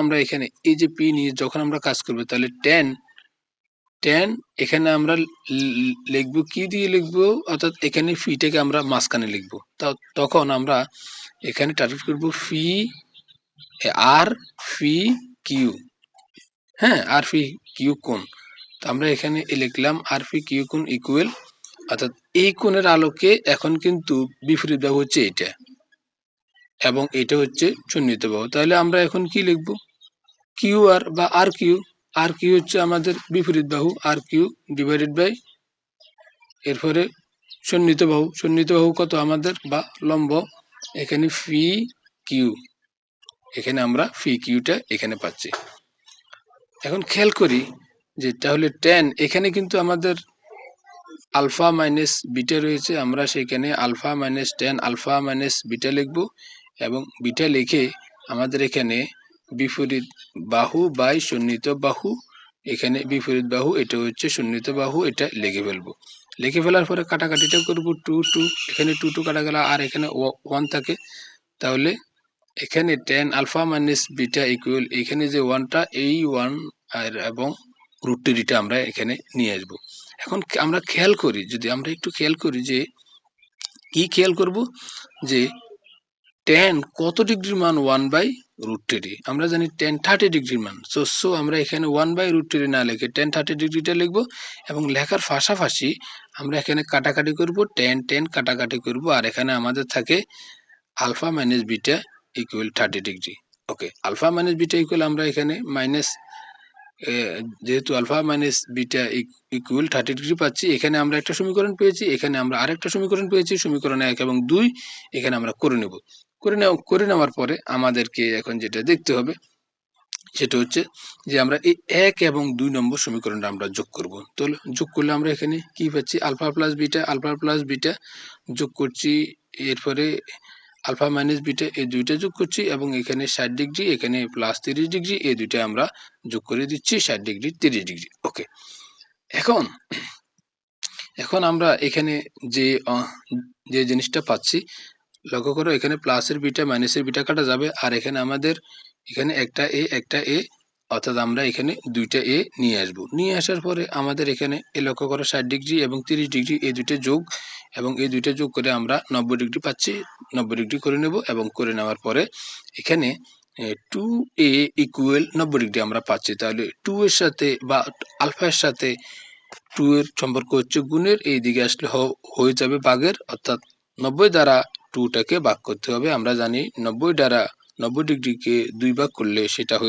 আমরা এখানে এই যে পি নিয়ে যখন আমরা কাজ করব তাহলে টেন এখানে আমরা লিখবো কি দিয়ে লিখবো, অর্থাৎ এখানে ফিটাকে আমরা মাঝখানে লিখবো। তখন আমরা এখানে টার্গেট করব ফি আর ফি কিউ, হ্যাঁ, আর ফি কিউ কোণ। তো আমরা এখানে লিখলাম আর ফি কিউ কোণ ইকুয়াল, অর্থাৎ এই কোণের আলোকে এখন কিন্তু বিপরীত বাহু হচ্ছে এটা এবং এটা হচ্ছে সন্নিহিত বাহু। তাহলে আমরা এখন কি লিখবো, কিউ আর বা আর কিউ হচ্ছে আমাদের বিপরীত বাহু আর কিউ ডিভাইডেড বাই এরপরে সন্নিহিত বাহু কত আমাদের বা লম্ব, এখানে ফি কিউ, এখানে আমরা ফি কিউটা এখানে পাচ্ছি। এখন খেয়াল করি যে তাহলে টেন এখানে কিন্তু আমাদের আলফা মাইনাস বিটা রয়েছে, আমরা সেখানে alpha minus ten alpha minus beta লিখবো এবং বিটা লিখে আমাদের এখানে বিপরীত বাহু বাই সন্নিহিত বাহু, এখানে বিপরীত বাহু এটা হচ্ছে সন্নিহিত বাহু, এটা লিখে ফেলবো। লিখে ফেলার পরে কাটাকাটিটা করবো, টু এখানে টু কাটা গেল আর এখানে 1 থাকে। তাহলে এখানে ten alpha minus beta equal এখানে যে 1টা এই 1 আর এবং √3 আমরা এখানে নিয়ে আসবো। এখন আমরা খেয়াল করি, যদি আমরা একটু খেয়াল করি যে কি খেয়াল করব যে টেন কত ডিগ্রির মান 1/√3, আমরা জানি টেন 30 ডিগ্রির মান। সো আমরা এখানে 1/√3 না লিখে টেন 30 ডিগ্রিটা লিখবো এবং লেখার পাশাপাশি আমরা এখানে কাটাকাটি করব, টেন কাটাকাটি করব আর এখানে আমাদের থাকে alpha minus beta equal 30 degree. Okay, alpha minus beta equal আমরা এখানে মাইনাস, যেহেতু alpha minus beta equal 30 degree পাচ্ছি, এখানে আমরা একটা সমীকরণ পেয়েছি, এখানে আমরা আরেকটা সমীকরণ পেয়েছি, সমীকরণ 1 এবং 2 এখানে আমরা করে নেওয়ার পরে আমাদেরকে এখন যেটা দেখতে হবে সেটা হচ্ছে যে আমরা এই 1 এবং 2 নম্বর সমীকরণটা আমরা যোগ করব। তো যোগ করলে আমরা এখানে কি পাচ্ছি, আলফা প্লাস বিটা যোগ করছি, এরপরে আলফা মাইনাস বিটা এই দুইটা যোগ করছি এবং এখানে 60 ডিগ্রি এখানে প্লাস 30 ডিগ্রি এই দুইটা আমরা যোগ করে দিচ্ছি, 60 ডিগ্রি 30 ডিগ্রি। ওকে, এখন আমরা এখানে যে জিনিসটা পাচ্ছি লক্ষ্য করো, এখানে প্লাসের বিটা মাইনাসের বিটা কাটা যাবে আর এখানে আমাদের এখানে একটা এ অর্থাৎ আমরা এখানে দুইটা এ নিয়ে আসবো। নিয়ে আসার পরে আমাদের এখানে লক্ষ্য করো 60 ডিগ্রি এবং 30 ডিগ্রি এই দুইটা যোগ এবং এই দুইটা যোগ করে আমরা 90 ডিগ্রি পাচ্ছি, 90 ডিগ্রি করে নেব এবং করে নেওয়ার পরে এখানে 2a ইকুয়াল 90 ডিগ্রি আমরা পাচ্ছি। তাহলে 2 এর সাথে বা আলফার সাথে 2 এর সম্পর্ক হচ্ছে গুণের, এই দিকে আসলে হয়ে যাবে ভাগের, অর্থাৎ 90 দ্বারা 2টাকে ভাগ করতে হবে। আমরা জানি 90 দ্বারা 90 ডিগ্রিকে 2 ভাগ করলে সেটা হয়ে